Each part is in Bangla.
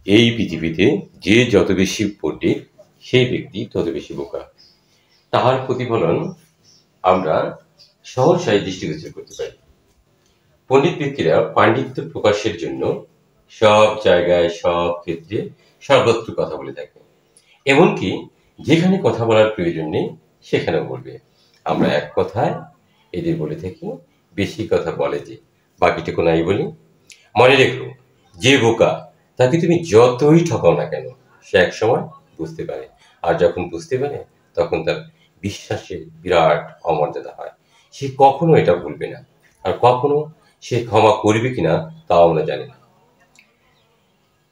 এই পৃথিবীতে যে যত বেশি পণ্ডিত সেই ব্যক্তি তত বেশি বোকা। তাহার প্রতিফলন আমরা সহসাই দৃষ্টিগোচর করতে পারি। পণ্ডিত ব্যক্তিরা পাণ্ডিত্য প্রকাশের জন্য সব জায়গায়, সব ক্ষেত্রে, সর্বত্র কথা বলে থাকে। এমনকি যেখানে কথা বলার প্রয়োজন নেই সেখানেও বলবে। আমরা এক কথায় এদের বলে থাকি, বেশি কথা বলে যে, বাকিটুকু নাই বলি। মনে রেখো, যে বোকা তাকে তুমি যতই ঠকাও না কেন, সে একসময় বুঝতে পারে। আর যখন বুঝতে পারে তখন তার বিশ্বাসের বিরাট অমর্যাদা হয়। সে কখনো এটা ভুলবে না। আর কখনো সে ক্ষমা করবে কিনা তাও আমরা জানি না।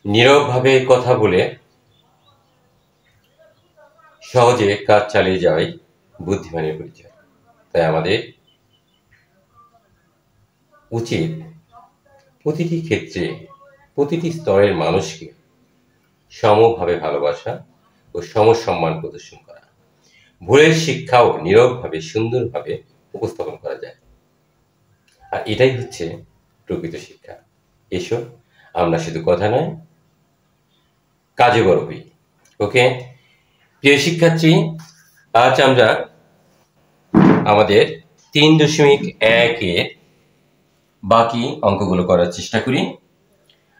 নীরবভাবে কথা বলে সহজে কাজ চালিয়ে যাওয়াই বুদ্ধিমানের পরিচয়। তাই আমাদের উচিত প্রতিটি ক্ষেত্রে, প্রতিটি স্তরের মানুষকে সমভাবে ভালোবাসা ও সমসম্মান প্রদর্শন করা। ভুলের শিক্ষাও নীরবভাবে, সুন্দরভাবে উপস্থাপন করা যায়। আর এটাই হচ্ছে প্রকৃত শিক্ষা। এসো, আমরা শুধু কথা নয়, কাজে বড় হই। ওকে, প্রিয় শিক্ষার্থী, আজ আমরা আমাদের 3.1-এর বাকি অঙ্কগুলো করার চেষ্টা করি।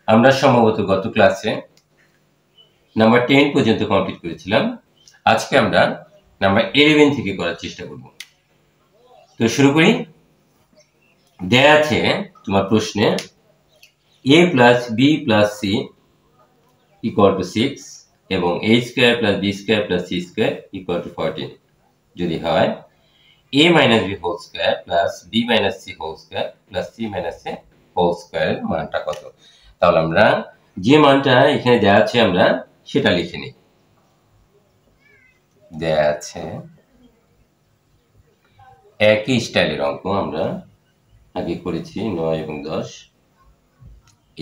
আমরা সম্ভবত গত ক্লাসে নাম্বার 10 পর্যন্ত কমপ্লিট করেছিলাম। আজকে আমরা নাম্বার 11 থেকে করার চেষ্টা করব। তো শুরু করি। দেয়া আছে তোমার প্রশ্নে a plus B plus C equal to 6 এবং a square plus B square plus C square equal to 14 যদি হয় a minus B whole square plus B minus C whole square plus C minus A whole স্কয়ারের মানটা কত? তাহলে আমরা যে মানটা এখানে দেয়া আছে আমরা সেটা লিখে নিই। দেয়া আছে একই স্টাইলের অঙ্ক আমরা আগে করেছি 9 এবং 10।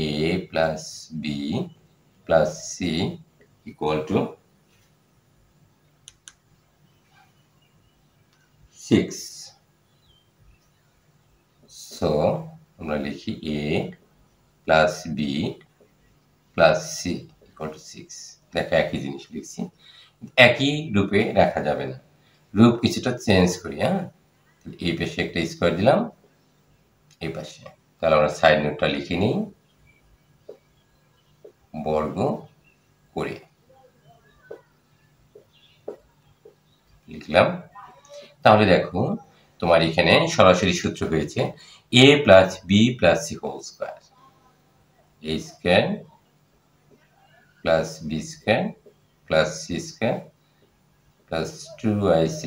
a plus B plus C equal to 6। So আমরা লিখি a plus B plus C equal to 6। দেখো একই জিনিস লিখছি, একই রূপে রাখা যাবে না, রূপ কিছুটা চেঞ্জ করি। হ্যাঁ, এই পাশে একটা স্কয়ার দিলাম, এই পাশে। তাহলে আমরা সাইড নোটটা লিখে নিই, বর্গ করে লিখলাম। তাহলে দেখো তোমার এখানে সরাসরি সূত্র হয়েছে a plus B plus C whole square, a square plus B square plus C square plus 2ac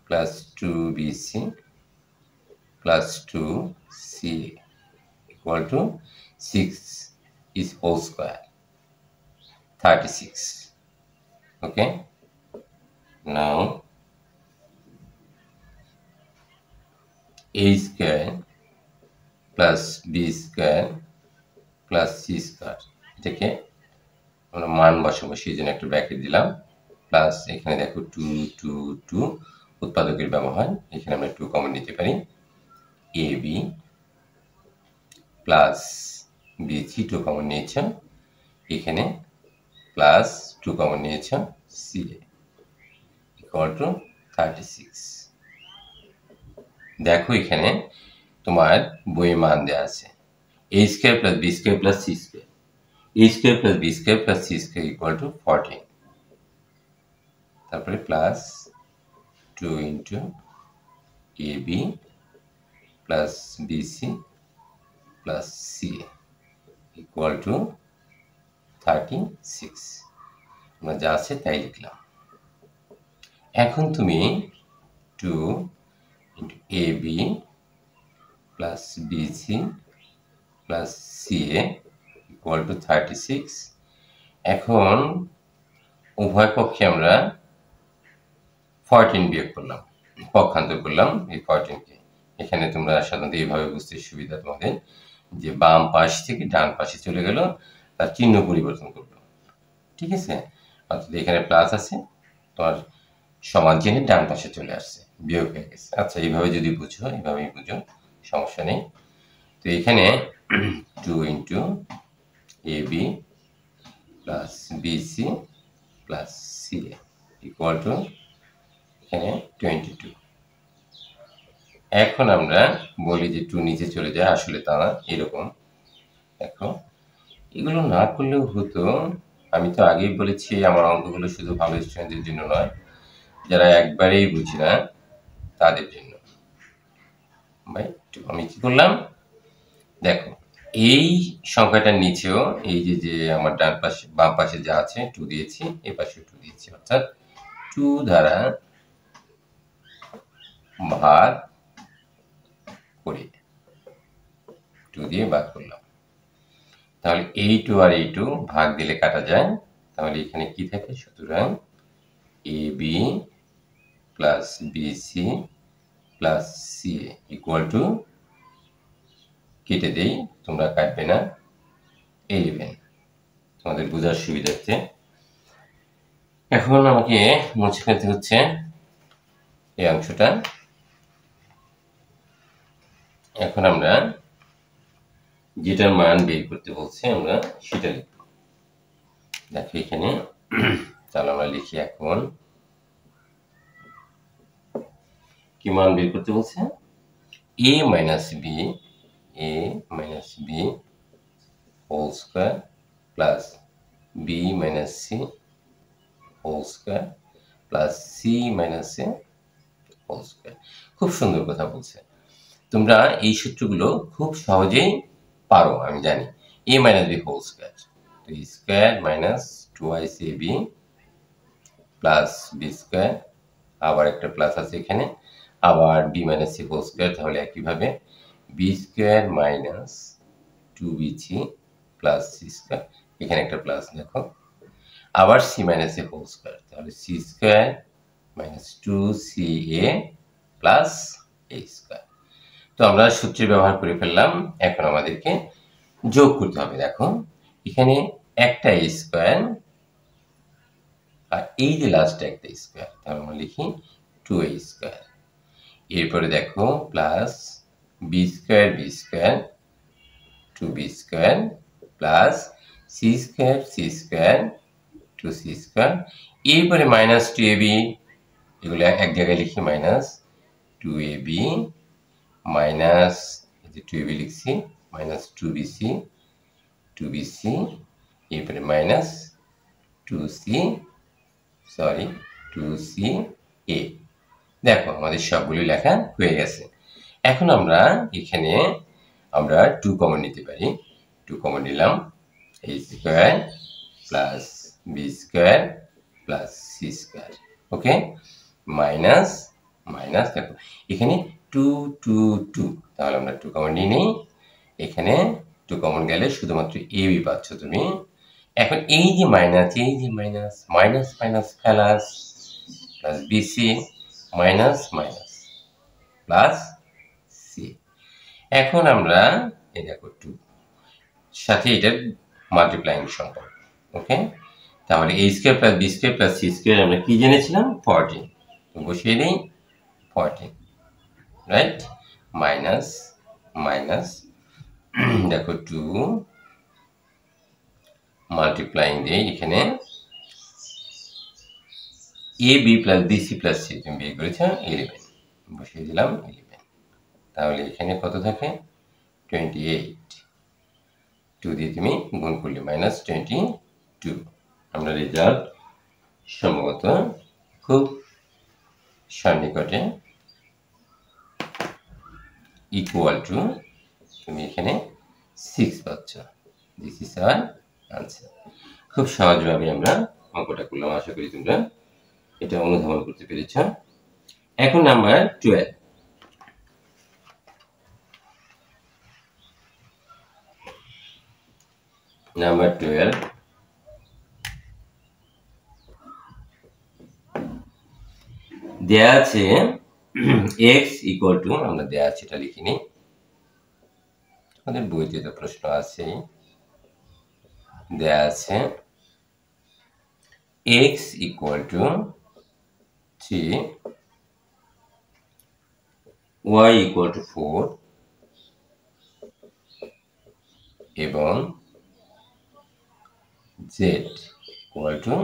plus 2bc plus 2ca equal to 6 is whole square 36. Okay, now a square plus b square plus c square, এটাকে আমরা মান বসাবো, সেই জন্য একটা ব্র্যাকেট দিলাম, প্লাস এখানে দেখো 2 2 2 উৎপাদকের ব্যবহার, এখানে আমরা 2 কমন নিতে পারি। ab প্লাস bc 2 কমন নিয়েছেন, এখানে প্লাস 2 কমন নিয়েছেন, ca ইকুয়াল টু 36। দেখো এখানে তোমার বইয়ে মান দেওয়া আছে a square plus B square plus C square, a square plus B square plus C square equal to 14। তারপরে plus 2 into ab plus BC plus C equal to 36। আমরা যা আছে তাই লিখলাম। এখন তুমি 2 into ab plus BC plus CA equal to 36। এখন উভয় পক্ষে আমরা 14 বিয়োগ করলাম, পক্ষান্তর করলাম এই 14কে। এখানে তোমরা সাধারণত এইভাবে বুঝতে সুবিধা তোমাদের, যে বাম পাশ থেকে ডান পাশে চলে গেল, তার চিহ্ন পরিবর্তন করলো। ঠিক আছে, অর্থাৎ এখানে প্লাস আছে, তোমার সমান চিহ্নে ডান পাশে চলে আসছে, বিয়োগ হয়ে গেছে। আচ্ছা, এইভাবে যদি বুঝো, এইভাবেই বুঝো, সমস্যা নেই। তো এখানে 2 into ab BC plus CA equal to এখানে 22। এখন আমরা বলি যে 2 নিচে চলে যায়, আসলে তা না, এরকম। দেখো এগুলো না করলেও হতো। আমি তো আগেই বলেছি আমার অঙ্কগুলো শুধু ভালো স্টুডেন্টদের জন্য নয়, যারা একবারেই বুঝি না তাদের জন্য। ভাই আমি কি করলাম, দেখো এই সংখ্যাটার নিচেও এই যে আমার ডান পাশে বাম পাশে যা আছে 2 দিয়েছি, এই পাশে 2 দিয়েছি, অর্থাৎ 2 দ্বারা ভাগ করে 2 দিয়ে ভাগ করলাম। তাহলে এই 2 আর এই 2 ভাগ দিলে কাটা যায়, তাহলে এখানে কি থাকে, সুতরাং AB plus BC plus CA equal two, কেটে দেই, তোমরা কাটবে না, 11, তোমাদের বোঝার সুবিধার্থে। এখন আমাকে মুছে ফেলতে হচ্ছে এই অংশটা। এখন আমরা যেটার মান বের করতে বলছে আমরা সেটা লিখব। দেখো এখানে তাহলে আমরা লিখি, এখন কি মান বের করতে বলছে, a minus B whole square plus b minus C whole square plus C minus A whole square. খুব সুন্দর কথা বলছে, তোমরা এই সূত্রগুলো খুব সহজেই পারো, আমি জানি। a minus B whole square, তো a square minus 2ac b plus B square, আবার একটা প্লাস আছে এখানে, আবার b minus C whole square, তাহলে একইভাবে B square minus 2bc plus C square, এখানে একটা প্লাস দেখো, আবার C minus A whole square, তাহলে C square minus 2ca plus a square. তো আমরা সূত্রে ব্যবহার করে ফেললাম, এখন আমাদেরকে যোগ করতে হবে। দেখো এখানে একটা a স্কয়ার আর এই যে লাস্টে একটা স্কয়ার, তাহলে আমরা লিখি 2a স্কয়ার। এরপরে দেখো plus B square 2b square plus C square 2c square, এরপরে মাইনাস 2ab, এগুলো এক জায়গায় লিখি, মাইনাস 2ab মাইনাস এই যে 2ab লিখছি, মাইনাস 2bc এরপরে মাইনাস 2ca। দেখো আমাদের সবগুলো লেখা হয়ে গেছে। এখন আমরা এখানে 2 কমন নিতে পারি, 2 কমন নিলাম, a square plus B square plus C square, okay, minus minus, দেখো এখানে 2 2 2, তাহলে আমরা 2 কমন নিয়ে নিই, এখানে 2 কমন গেলে শুধুমাত্র ab পাচ্ছ তুমি। এখন এই যে minus minus plus plus BC minus minus plus C. এখন আমরা এই দেখো 2 সাথে এটার মাল্টিপ্লাইং সম্পর্ক, ওকে, তাহলে a square plus B square plus C square আমরা কি জেনেছিলাম, 14, তো বসিয়ে দিই 14, রাইট, মাইনাস মাইনাস, দেখো 2 মাল্টিপ্লাইং দিয়ে এখানে a b plus B C plus C তুমি বের করেছো 11, বসিয়ে দিলাম 11, তাহলে এখানে কত থাকে 28, 2 দিয়ে তুমি গুণ করলে মাইনাস 22। আমরা রেজাল্ট সম্ভবত খুব সন্নিকটে, ইকুয়াল টু, তুমি এখানে 6 পাচ্ছ, দিস ইজ আওয়ার আনসার। খুব সহজভাবে আমরা অঙ্কটা করলাম, আশা করি তোমরা এটা অনুধাবন করতে পেরেছ। এখন নাম্বার 12, নাম্বার 12 দেয়া আছে x ইকুয়াল টু, আমরা দেয়া আছে এটা লিখিনি, আমাদের বইতে তো প্রশ্ন আছে, দেয়া আছে x equal to 3, y equal to 4 এবং z equal to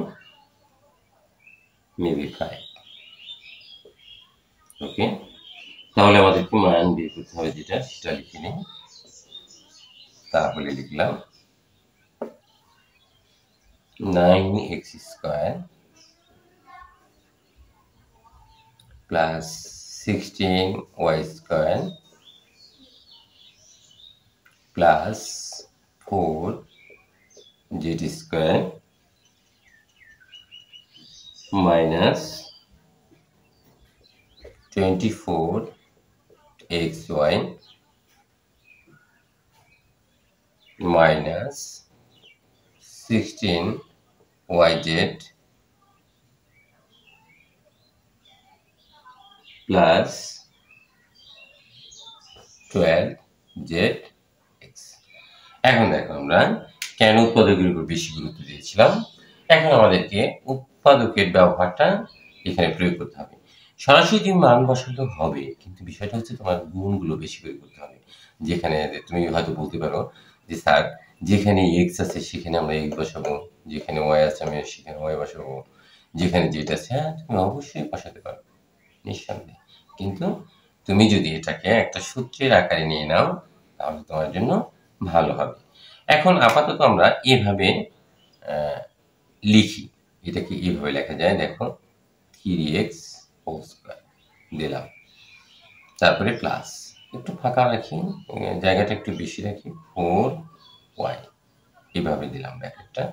maybe 5. ওকে, তাহলে আমাদেরকে মান বের করতে হবে, যেটা সেটা লিখে নিই। তাহলে লিখলাম 9x square plus 16y square plus 4z square minus 24xy minus 16yz plus 12zx। এখন দেখো আমরা কেন উৎপাদকের উপর বেশি গুরুত্ব দিয়েছিলাম, এখন আমাদেরকে উৎপাদকের ব্যবহারটা এখানে প্রয়োগ করতে হবে। সরাসরি তুমি মান বসাতে হবে, কিন্তু বিষয়টা হচ্ছে তোমার গুণগুলো বেশি করে করতে হবে। যেখানে তুমি হয়তো বলতে পারো যে স্যার, যেখানে এক্স আছে সেখানে আমরা এক্স বসাবো, যেখানে ওয়াই আছে আমি সেখানে ওয়াই বসাবো, যেখানে যেটা আছে হ্যাঁ তুমি অবশ্যই বসাতে পারো নিঃসন্দেহে। কিন্তু তুমি যদি এটাকে একটা সূত্রের আকারে নিয়ে নাও তাহলে তোমার জন্য ভালো হবে। এখন আপাতত আমরা এভাবে লিখি, এটাকে এভাবে লেখা যায়, দেখো 3x হোল স্কয়ার দিলাম, তারপরে প্লাস একটু ফাঁকা রাখি, জায়গাটা একটু বেশি রাখি, 4y এভাবে দিলাম, ব্র্যাকেটটা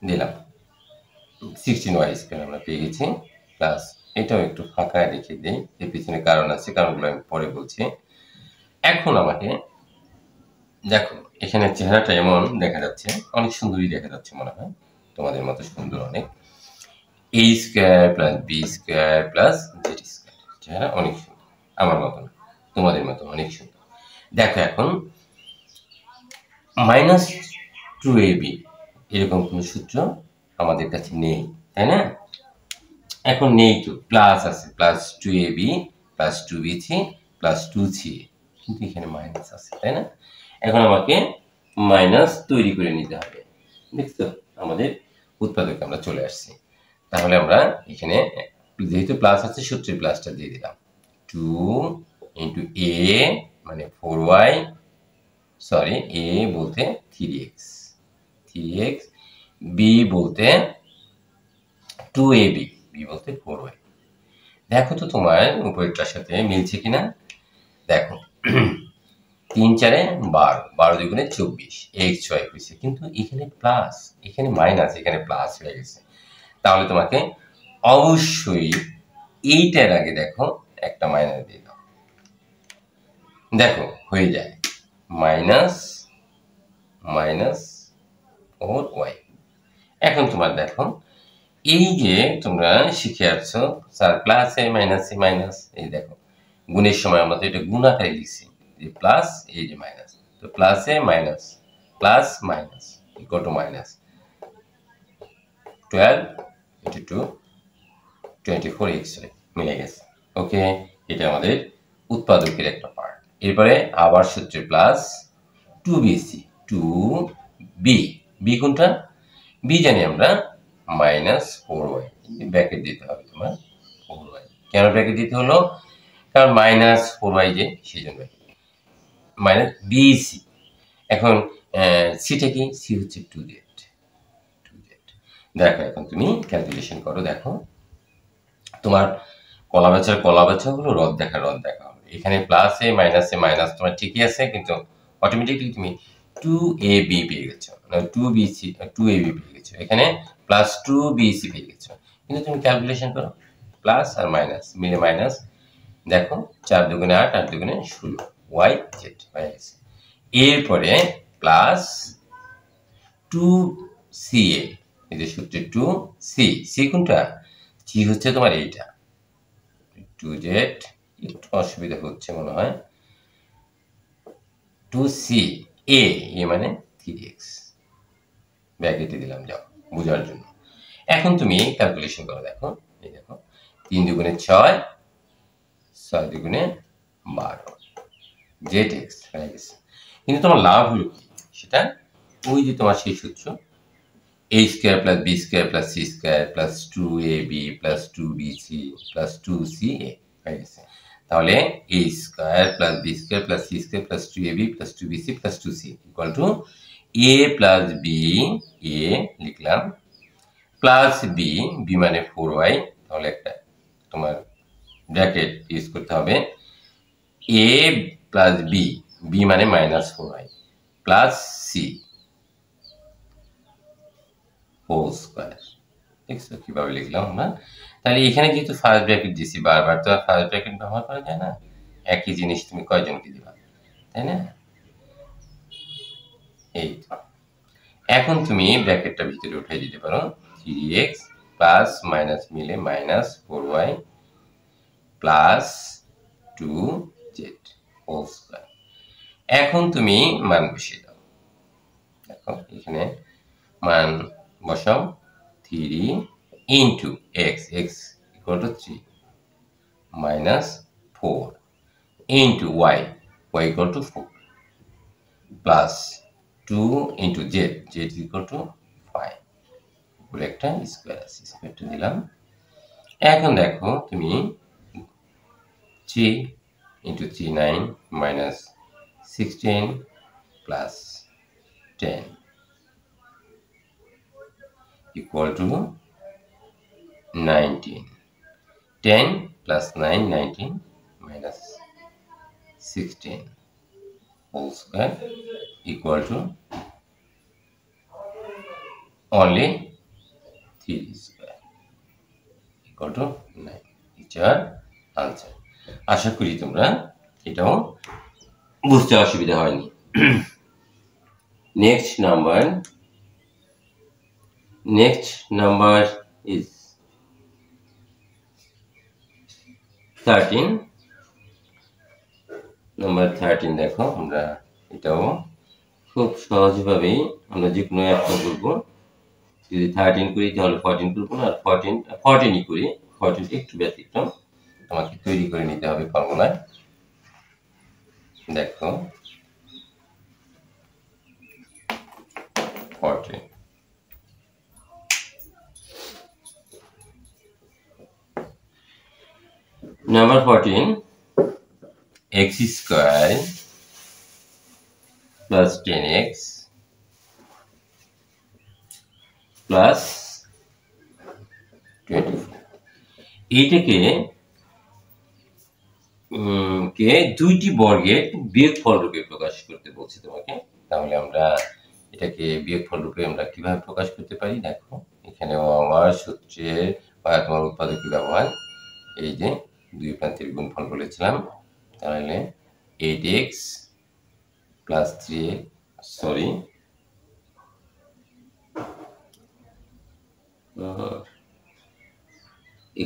দিলাম, 16y স্কয়ার আমরা পেয়ে গেছি, প্লাস এটাও একটু ফাঁকা রেখে দিই, এর পিছনে কারণ আছে, কারণগুলো আমি পরে বলছি। এখন আমাকে দেখো এখানে চেহারাটা এমন দেখা যাচ্ছে, অনেক সুন্দরই দেখা যাচ্ছে মনে হয়, তোমাদের মতো সুন্দর অনেক, a square plus b square plus z square, চেহারা অনেক সুন্দর, আমার মতো না, তোমাদের মতো অনেক সুন্দর। দেখো এখন মাইনাস 2ab এরকম কোনো সূত্র আমাদের কাছে নেই, তাই না? এখন নেই তো, প্লাস আছে, plus 2ab plus 2bc plus 2ca, কিন্তু এখানে মাইনাস আছে, তাই না? এখন আমাকে মাইনাস তৈরি করে নিতে হবে। দেখছো আমাদের উৎপাদকে আমরা চলে আসছি। তাহলে আমরা এখানে যেহেতু প্লাস আছে সূত্রের প্লাসটা দিয়ে দিলাম, 2 ইন্টু a মানে 4y, সরি a বলতে 3x, b বলতে 2ab, b বলতে 4y। দেখো তো তোমার উপরেরটার সাথে মিলছে কিনা, দেখো 3 4 12, 12 দুগুণে 24, x y হয়েছে, কিন্তু এখানে প্লাস এখানে মাইনাস এখানে প্লাস হয়ে গেছে। তাহলে তোমাকে অবশ্যই এইটার আগে দেখো একটা মাইনাস দিয়ে দাও, দেখো হয়ে যায় মাইনাস মাইনাস 4y। এখন তোমার দেখো এই যে তোমরা শিখে আসছো স্যার প্লাসে মাইনাসে মাইনাস, এই দেখো গুণের সময় আমরা তো এটা গুণ আকারে লিখছি, যে প্লাস এই যে মাইনাস, তো প্লাসে minus plus minus equal to minus 12 into 24x মিলে গেছে। ওকে, এটা আমাদের উৎপাদকের একটা পার্ট। এরপরে আবার সূত্রে প্লাস 2bc, 2b, বি কোনটা, বি জানি আমরা মাইনাস 4y, ব্র্যাকেট দিতে হবে তোমার 4y। কেন ব্র্যাকেট দিতে হলো, কারণ মাইনাস 4y যে সেই জন্য মাইনাস বিসি। এখন সিটা কি, সি হচ্ছে 2z। দেখো এখন তুমি ক্যালকুলেশন করো, দেখো তোমার কলা বাছা হলো রদ দেখা হবে। এখানে প্লাসে মাইনাসে মাইনাস তোমার ঠিকই আছে, কিন্তু অটোমেটিকলি তুমি 2ab পেয়ে গেছো, 2bc 2ab পেয়ে গেছো, এখানে প্লাস 2bc পেয়ে গেছো, কিন্তু তুমি ক্যালকুলেশন করো প্লাস আর মাইনাস মিলে মাইনাস, দেখো 4 দুগুণে 8, 8 দুগুণে 16, ওয়াই জেড হয়ে গেছে। এরপরে প্লাস 2ca, এই যে সূত্রে 2c, সি কোনটা, সি হচ্ছে তোমার এইটা 2z, একটু অসুবিধা হচ্ছে মনে হয়, 2c, a মানে 3x, ব্র্যাকেটে দিলাম যাও বোঝার জন্য। এখন তুমি ক্যালকুলেশন করো, দেখো এই দেখো 3 দুগুণে 6, 6 দুগুণে 12, zx হয়ে গেছে। কিন্তু তোমার লাভ হলো কি, সেটা ওই যে তোমার সেই সূত্র a square plus b square plus c square plus 2ab plus 2bc plus 2ca হয়ে গেছে। তাহলে a square plus b square plus c square plus 2ab plus 2bc plus 2c equal to a plus b, a লিখলাম, প্লাস বি, বি মানে 4y, তাহলে একটা তোমার ব্র্যাকেট ইউজ করতে হবে, a প্লাস বি, বি মানে -4y plus C whole square. দেখছো কিভাবে লিখলাম আমরা? তাহলে এখানে যেহেতু ফার্স্ট ব্র্যাকেট দিছি, বারবার তো আর ফার্স্ট ব্র্যাকেট ব্যবহার করা যায় না, একই জিনিস তুমি কয়জনকে দিবা, তাই না? এই তো এখন তুমি ব্র্যাকেটটা ভিতরে উঠিয়ে দিতে পারো, 3x প্লাস মাইনাস মিলে -4y plus 2z whole square. এখন তুমি মান বসিয়ে দাও, দেখো এখানে মান বসাও, 3 into X, X equal to 3 minus 4 into Y, Y equal to 4 plus 2 into Z, Z equal to 5 বলে একটা স্কোয়ার আছে, স্কোয়ারটা দিলাম। এখন দেখো তুমি 3 into 3 9 minus 16 plus 10 equal to 19. 10 plus 9, 19 minus 16 whole square equal to only 3 square equal to 9. It's our answer. আশা করি তোমরা এটাও বুঝতে অসুবিধা হয়নি। Next number is 13. নাম্বার 13 দেখো, আমরা এটাও খুব সহজভাবেই আমরা যে কোনো একটা করব। যদি 13 করি তাহলে 14 করবো না, আর 14ই করি, 14 একটু ব্যতিক্রম, আমাকে তৈরি করে নিতে হবে ফর্মুলায়। দেখো 14 number 14 x square plus 10x plus 24, এইটাকে দুইটি বর্গের বিয়োগফল রূপে প্রকাশ করতে বলছি তোমাকে। তাহলে আমরা এটাকে বিয়োগফল রূপে আমরা কিভাবে প্রকাশ করতে পারি, দেখো এখানেও আমার সূত্রে বা তোমার উৎপাদকের ব্যবহার, এই যে দুই প্রান্তের গুণফল বলেছিলাম, তাহলে 8x plus 3x, sorry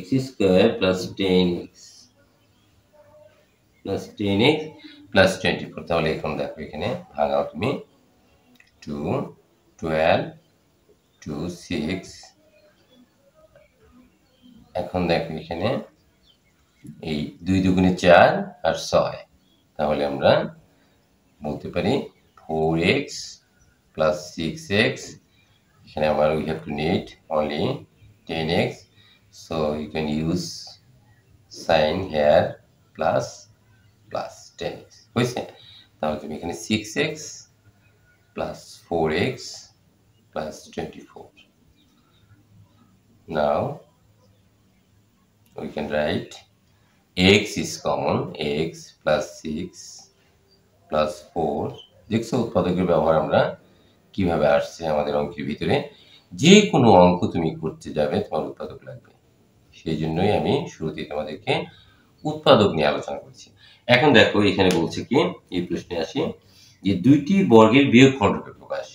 x square plus 10x plus 10x plus 24, তাহলে এখন দেখো এখানে ভাঙাও তুমি, 2 12 2 6, এখন দেখো এখানে এই 2 দুগুণে 4 আর 6, তাহলে আমরা বলতে পারি 4x plus 6x, এখানে আবার we have to need only 10x, so you can use sign here plus 10x হয়েছে। তাহলে তুমি এখানে 6x plus 4x plus 24, now we can write x is common, x plus 6 plus 4, দেখছো উৎপাদকের ব্যবহার আমরা কিভাবে আসছে আমাদের অঙ্কের ভিতরে। যে কোনো অঙ্ক তুমি করতে যাবে তোমার উৎপাদক লাগবে, সেই জন্যই আমি শুরুতেই তোমাদেরকে উৎপাদক নিয়ে আলোচনা করছি। এখন দেখো এখানে বলছে কি, এই প্রশ্নে আসি যে দুইটি বর্গের বিয়োগফল রূপে প্রকাশ,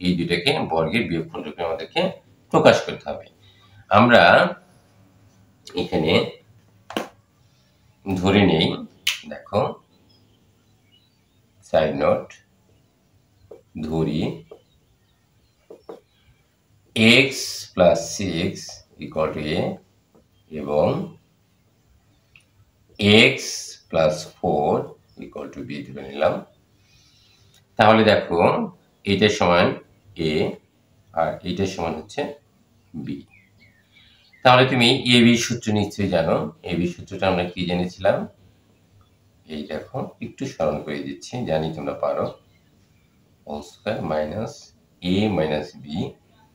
এই দুইটাকে বর্গের বিয়োগফল রূপে আমাদেরকে প্রকাশ করতে হবে। আমরা এখানে ধরে নেই, দেখো সাইড নোট, ধরি x plus 6 equal to a এবং x plus 4 equal to b ধরে নিলাম। তাহলে দেখো এইটার সমান a আর এইটার সমান হচ্ছে বি। তাহলে তুমি এ বি সূত্র নিশ্চয়ই জানো। এ বি সূত্রটা আমরা কি জেনেছিলাম? এই দেখো, একটু স্মরণ করে দিচ্ছি, জানি তোমরা পারো। Whole square minus a minus b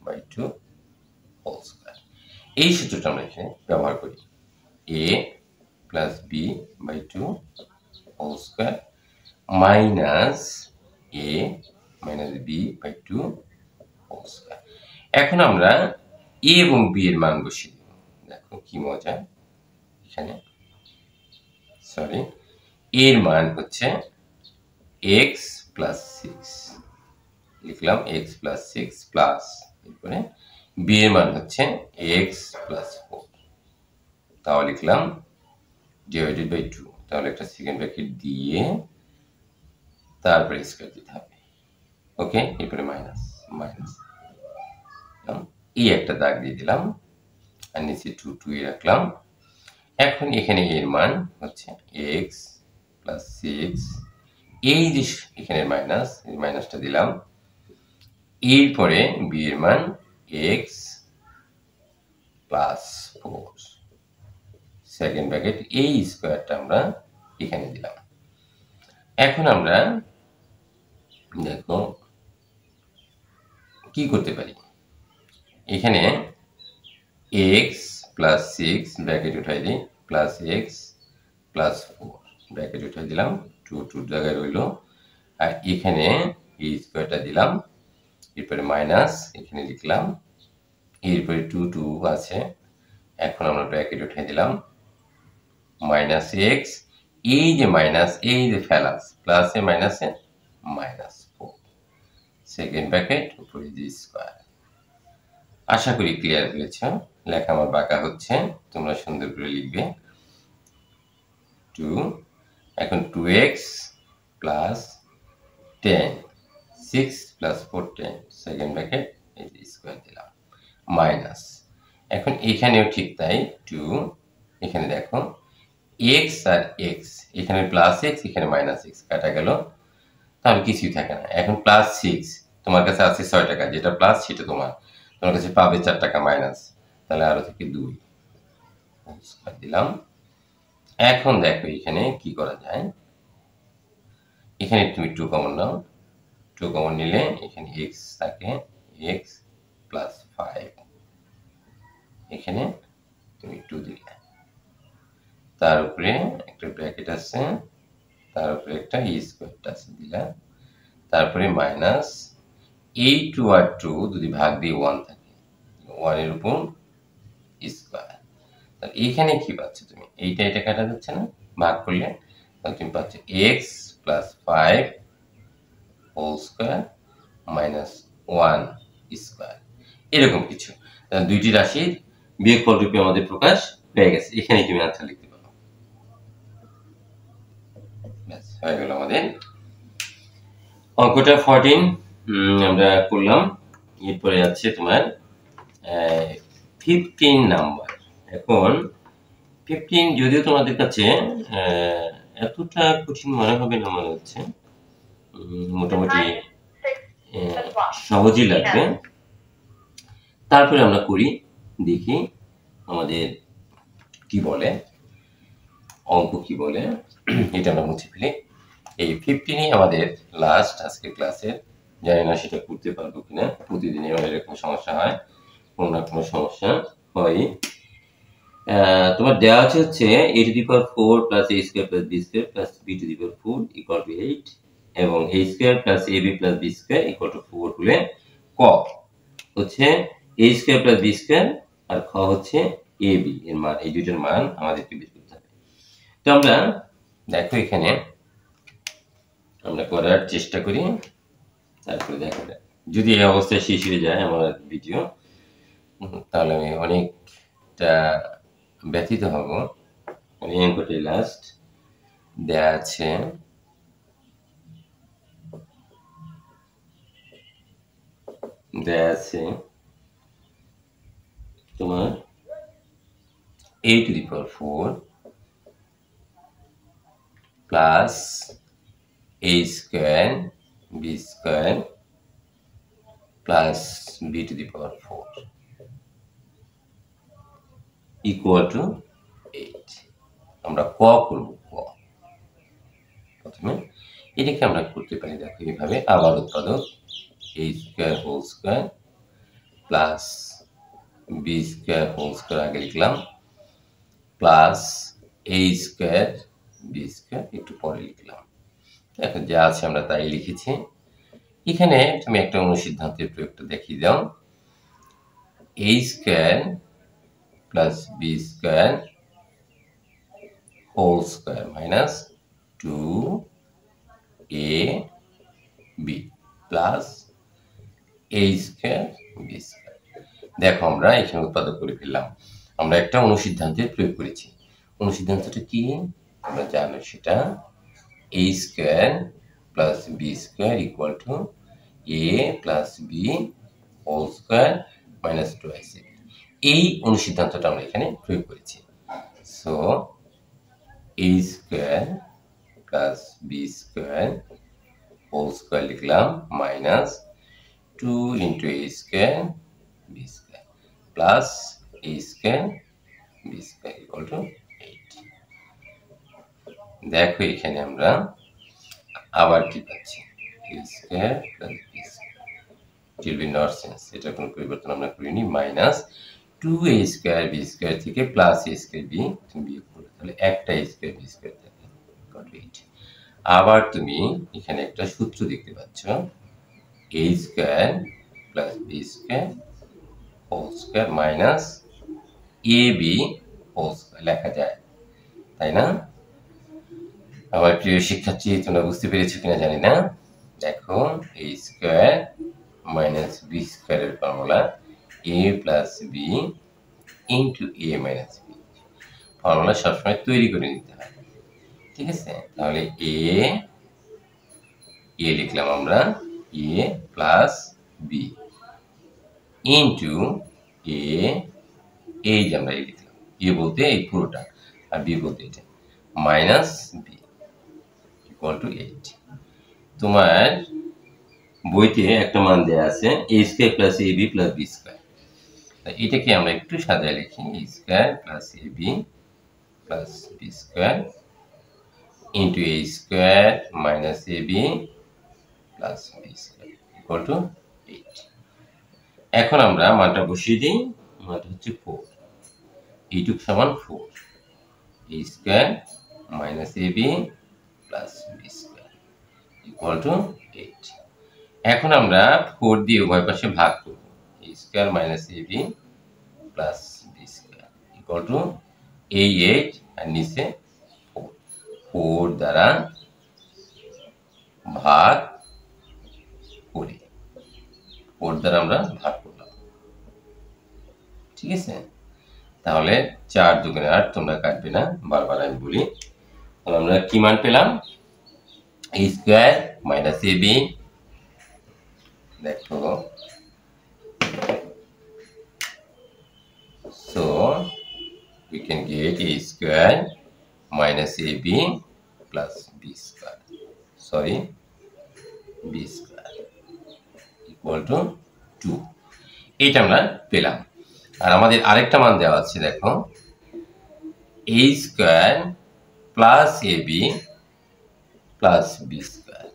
by 2 whole square. এই সূত্রটা আমরা এখানে ব্যবহার করি। A plus b by 2 whole square minus a minus b by 2 whole square. এখন আমরা এ এবং বি এর মান বসিয়ে দেব। দেখো কি মজা, এখানে সরি, এর মান হচ্ছে x প্লাস 6, লিখলাম x প্লাস 6 প্লাস, এরপরে বি এর মান হচ্ছে x প্লাস 4, তাও লিখলাম ডিভাইডেড বাই 2। তাহলে একটা সেকেন্ড ব্র্যাকেট দিয়ে তারপরে স্কয়ার দিতে হবে। ওকে, এরপরে মাইনাস মাইনাস এই একটা দাগ দিয়ে দিলাম আর নিচে 2 2 এ রাখলাম। এখন এখানে এর মান হচ্ছে x প্লাস 6, এই যে এখানে মাইনাস, এই মাইনাসটা দিলাম। এরপরে বি এর মান x প্লাস 4, সেকেন্ড ব্র্যাকেট, এই স্কয়ারটা আমরা এখানে দিলাম। এখন আমরা দেখো কি করতে পারি, এখানে x প্লাস 6 ব্র্যাকেট উঠাই দিই, প্লাস x প্লাস 4 ব্র্যাকেট উঠাই দিলাম, 2 2 জায়গায় রইল। আর এখানে এই স্কয়ারটা দিলাম, এরপরে মাইনাস এখানে লিখলাম, এরপরে 2 2 আছে। এখন আমরা ব্র্যাকেট উঠাই দিলাম, মাইনাস x, এই যে মাইনাস, এই যে ফেলাস, প্লাসে মাইনাসে মাইনাস 4, সেকেন্ড ব্র্যাকেট, উপরে যে স্কয়ার। আশা করি ক্লিয়ার হয়েছ। লেখা আমার বাঁকা হচ্ছে, তোমরা সুন্দর করে লিখবে। 2, এখন 2x plus 10, 6 plus 4 10, second bracket, এই যে স্কয়ার দিলাম, মাইনাস। এখন এখানেও ঠিক তাই, 2, এখানে দেখো x আর x, এখানে প্লাস x, এখানে মাইনাস x, কাটা গেল, তাহলে কিছুই থাকে না। এখন প্লাস 6, তোমার কাছে আছে 6 টাকা, যেটা প্লাস সেটা তোমার কাছে পাবে 4 টাকা মাইনাস, তাহলে আরো থেকে 2 দিলাম। এখন দেখো এখানে কি করা যায়, এখানে তুমি 2 কমন নাও, 2 কমন নিলে এখানে x থাকে, x প্লাস 5, এখানে তুমি 2 দিলে, তার উপরে একটা ব্র্যাকেট আছে, তার উপরে একটা স্কয়ারটা আছে দিলা, তারপরে মাইনাস এই 2 আর 2 যদি ভাগ দিয়ে 1 থাকে, 1 এর উপর স্কয়ার। তাহলে এখানে কি পাচ্ছ তুমি, এইটা এটা কাটা যাচ্ছে না, ভাগ করলে, তাহলে তুমি পাচ্ছ x plus 5 whole square minus 1 square, এরকম কিছু। দুইটি রাশির বিয়োগফল রূপে আমাদের প্রকাশ পেয়ে গেছে। এখানে তুমি আনসার লিখতে পারো। ব্যাস হয়ে গেল আমাদের অঙ্কটা 14 আমরা করলাম। এরপরে আছে তোমার 15 নাম্বার। এখন 15 যদিও তোমাদের কাছে এতটা কঠিন মনে হবে না, মনে হচ্ছে মোটামুটি সহজই লাগবে। তারপরে আমরা করি, দেখি আমাদের কি বলে, অঙ্ক কি বলে। এটা আমরা মুছে ফেলি। এই 15ই আমাদের লাস্ট আজকের ক্লাসের, জানি না সেটা করতে পারবো কিনা, প্রতিদিনই আমার এরকম সমস্যা হয়, কোনো না কোনো সমস্যা হয়। তোমার দেওয়া আছে হচ্ছে a to the power 4 plus a square plus b square plus b to the power 4 equal to 8 এবং a square plus ab plus b square equal to 4 হলে ক হচ্ছে a square plus b square আর খ হচ্ছে ab এর মান, এই দুইটার মান আমাদেরকে বের করতে হবে। তো আমরা দেখো এখানে আমরা করার চেষ্টা করি, তারপরে দেখা যায় যদি এই অবস্থায় শেষ হয়ে যায় আমার ভিডিও, তাহলে আমি অনেকটা ব্যথিত হব। অঙ্কটি লাস্ট দেয়া আছে, তোমার a to the power 4 plus a square b square plus B to the power 4 equal to 8। আমরা ক করব, ক প্রথমে এটাকে আমরা করতে পারি দেখো এইভাবে, আবার উৎপাদক a square whole square plus B square whole square আগে লিখলাম plus a square B square একটু পরে লিখলাম। দেখো যা আছে আমরা তাই লিখেছি। এখানে তুমি একটা অনুসিদ্ধান্তের প্রয়োগটা দেখিয়ে দাও। a square plus B square whole square minus 2ab plus a square B square. দেখো আমরা এখানে উৎপাদক করে ফেললাম, আমরা একটা অনুসিদ্ধান্তের প্রয়োগ করেছি। অনুসিদ্ধান্তটা কি আমরা জানো, সেটা a square plus B square equal to a plus b whole square minus 2ac। এই অনুসিদ্ধান্তটা আমরা এখানে প্রয়োগ করেছি। So a square plus B square whole square লিখলাম minus 2 into a square B square plus a square B square equal to 8। দেখো এখানে আমরা আবার কি পাচ্ছি, a square plus B square, it will be not change, এটা কোনো পরিবর্তন আমরা করিনি, minus 2a square B square থেকে প্লাস a স্কয়ার বি তুমি বিয়োগ করো, তাহলে একটা a স্কয়ার বি স্কয়ার থাকে, ইকুয়াল টু 8। আবার তুমি এখানে একটা সূত্র দেখতে পাচ্ছ, a square plus B square whole square minus ab whole square লেখা যায়, তাই না? আমার প্রিয় শিক্ষার্থী, তোমরা বুঝতে পেরেছো কিনা জানি না। দেখো a স্কয়ার মাইনাস বি স্কয়ারের formula a plus b into a minus b, formula সবসময় তৈরি করে নিতে হয়, ঠিক আছে? তাহলে a লিখলাম আমরা a প্লাস বি ইন্টু এই যে আমরা লিখলাম, a বলতে এই পুরোটা আর b বলতে এটা, মাইনাস বি ইকুয়াল টু 8। তোমার বইতে একটা মান দেওয়া আছে a square plus ab plus B square, এটাকে আমরা একটু সাজায় লিখি, a square plus ab plus B square into a square minus ab plus B square equal to 8। এখন আমরা মানটা বসিয়ে দিই, মানটা হচ্ছে 4, এইটুক সমান 4, a square minus ab plus B square equal to 8। এখন আমরা 4 দিয়ে উভয় পাশে ভাগ করব, a square minus ab plus B square equal to 8 আর নিচে 4, 4 দ্বারা ভাগ করি, 4 দ্বারা আমরা ভাগ করলাম, ঠিক আছে? তাহলে 4 দুগুণে 8, তোমরা কাটবে না, বারবার আমি বলি। তাহলে আমরা কি মান পেলাম, a স্কয়ার মাইনাস ab, দেখো so we can get a square minus ab plus b square, sorry b square equal to 2, এটা আমরা পেলাম। আর আমাদের আরেকটা মান দেওয়া আছে, দেখো a square plus ab plus B square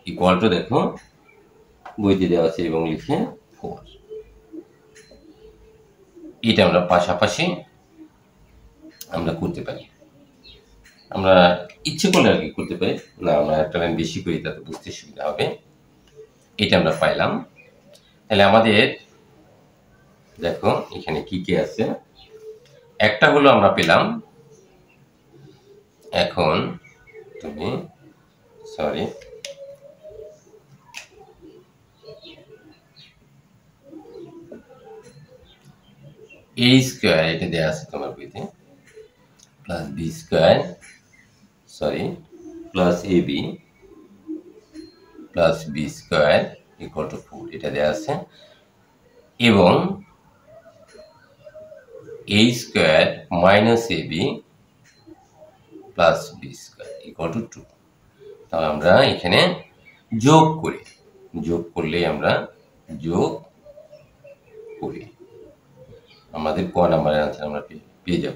equal to, দেখো বইতে দেওয়া আছে এবং লিখে 4। এটা আমরা পাশাপাশি আমরা করতে পারি, আমরা ইচ্ছে করলে আর কি করতে পারি না, আমরা একটা লাইন বেশি করি তাতে বুঝতে সুবিধা হবে। এটা আমরা পাইলাম। তাহলে আমাদের দেখো এখানে কি কি আছে, একটা হলো আমরা পেলাম, এখন তুমি সরি a স্কয়ার, এটা দেওয়া আছে তোমার বইতে, plus B square, sorry plus ab plus B square equal to 4, এটা দেওয়া আছে, এবং a square minus ab plus B square equal to 2। তাহলে আমরা এখানে যোগ করি, যোগ করলে আমরা যোগ করি আমাদের ক নাম্বারের আনসার আমরা পেয়ে যাব।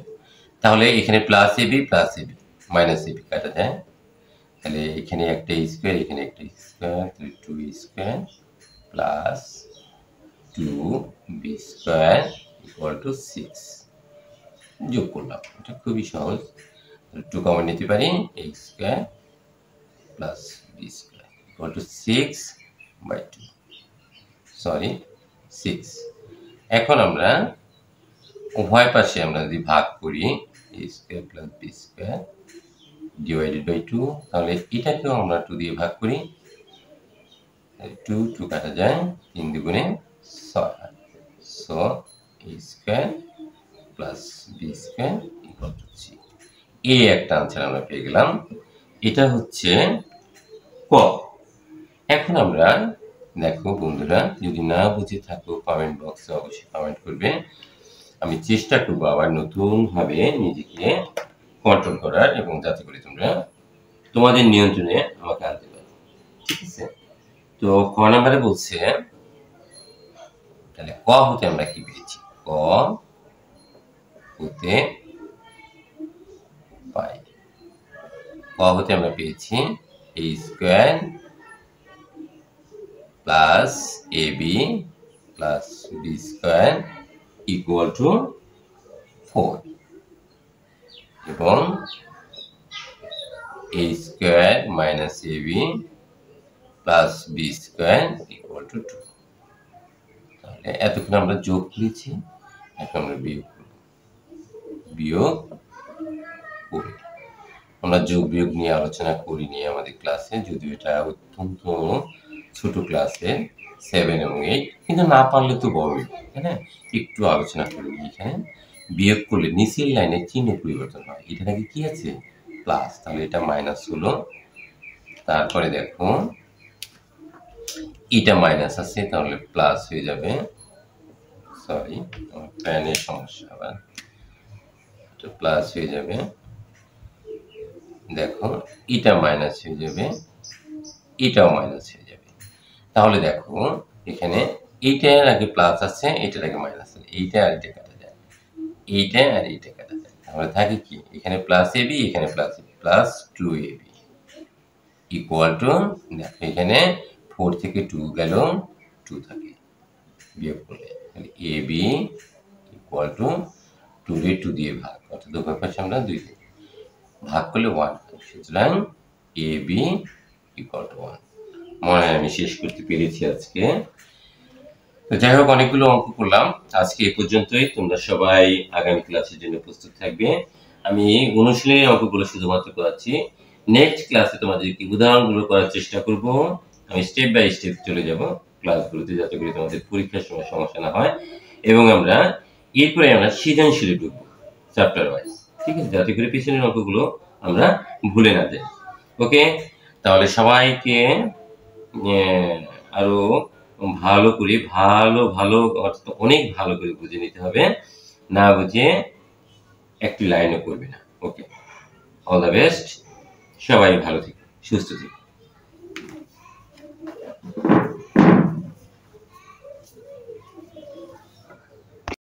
তাহলে এখানে প্লাস এবি মাইনাস এবি কাটা যায়, তাহলে এখানে একটা স্কোয়ার এখানে একটা স্কোয়ার, তাহলে 2 square plus 2b square equal to 6 যোগ করলাম। এটা খুবই সহজ, 2 কমন নিতে পারি, a square plus b square equal to 6/2 sorry 6। এখন আমরা উভয় পাশে আমরা যদি ভাগ করি a square plus b square divided by 2, তাহলে এটাকেও আমরা 2 দিয়ে ভাগ করি, 2 কাটা যায়, 3 দুগুণে 6, so a square plus b square equal to 3। এই একটা আনসার আমরা পেয়ে গেলাম, এটা হচ্ছে ক। এখন আমরা দেখো বন্ধুরা, যদি না বুঝে থাকো কমেন্ট বক্সে অবশ্যই কমেন্ট করবে, আমি চেষ্টা করবো আবার নতুন ভাবে নিজেকে কন্ট্রোল করার, এবং যাতে করে তোমরা তোমাদের নিয়ন্ত্রণে আমাকে আনতে পারো, ঠিক আছে? তো ক নাম্বারে বলছে, তাহলে ক হতে আমরা কি পেয়েছি? ক হতে পাই, ক হতে আমরা পেয়েছি a square plus ab plus b square equal to 4, এবং a square minus ab plus b square equal to 2। তাহলে এতক্ষণ আমরা যোগ করেছি, এখন আমরা বিয়োগ করি। আমরা যোগ বিয়োগ নিয়ে আলোচনা করিনি আমাদের ক্লাসে, যদিও এটা অত্যন্ত ছোট ক্লাসে 7 এবং 8, কিন্তু না পারলে তো বড়ই, হ্যাঁ, একটু আলোচনা করি। এখানে বিয়োগ করলে নিচের লাইনের চিহ্ন পরিবর্তন হয়, এটা নাকি কি আছে প্লাস, তাহলে এটা মাইনাস হলো। তারপরে দেখো এটা মাইনাস আছে, তাহলে প্লাস হয়ে যাবে, সরি প্যানের সমস্যা, আবার এটা প্লাস হয়ে যাবে। দেখো এটা মাইনাস হয়ে যাবে, এটাও মাইনাস হয়ে যাবে। তাহলে দেখো এখানে এইটার আগে প্লাস আছে, এটার আগে মাইনাস আছে, এইটা আর এটা কাটা যায়, এইটা আর এইটা কাটা যায়, তাহলে থাকে কি এখানে প্লাস এবি, এখানে প্লাস 2ab ইকুয়াল টু, দেখো এখানে 4 থেকে 2 গেল, 2 থাকে, বিয়োগ করলে তাহলে ab ইকুয়াল টু 2 দিয়ে 2 দিয়ে ভাগ, অর্থাৎ উভয় পাশে আমরা 2 দিয়ে ভাগ করলে 1, সুতরাং ab ইকুয়াল টু 1। মনে হয় আমি শেষ করতে পেরেছি আজকে। তো যাই হোক, অনেকগুলো অঙ্ক করলাম আজকে এই পর্যন্তই। তোমরা সবাই আগামী ক্লাসের জন্য প্রস্তুত থাকবে। আমি অনুশীলনী অঙ্কগুলো শুধুমাত্র করাচ্ছি, নেক্সট ক্লাসে তোমাদেরকে উদাহরণগুলো করার চেষ্টা করব। আমি স্টেপ বাই স্টেপ চলে যাব ক্লাসগুলোতে, যাতে করে তোমাদের পরীক্ষার সময় সমস্যা না হয়, এবং আমরা এরপরে আমরা সৃজনশীলে ঢুকবো চ্যাপ্টার ওয়াইজ, ঠিক আছে, যাতে করে পিছনের অঙ্কগুলো আমরা ভুলে না যাই। ওকে, তাহলে সবাইকে আরো ভালো করে অনেক ভালো করে বুঝে নিতে হবে, না বুঝে একটি লাইনও করবে না। ওকে, অল দ্য বেস্ট, সবাই ভালো থেকো, সুস্থ থেকো।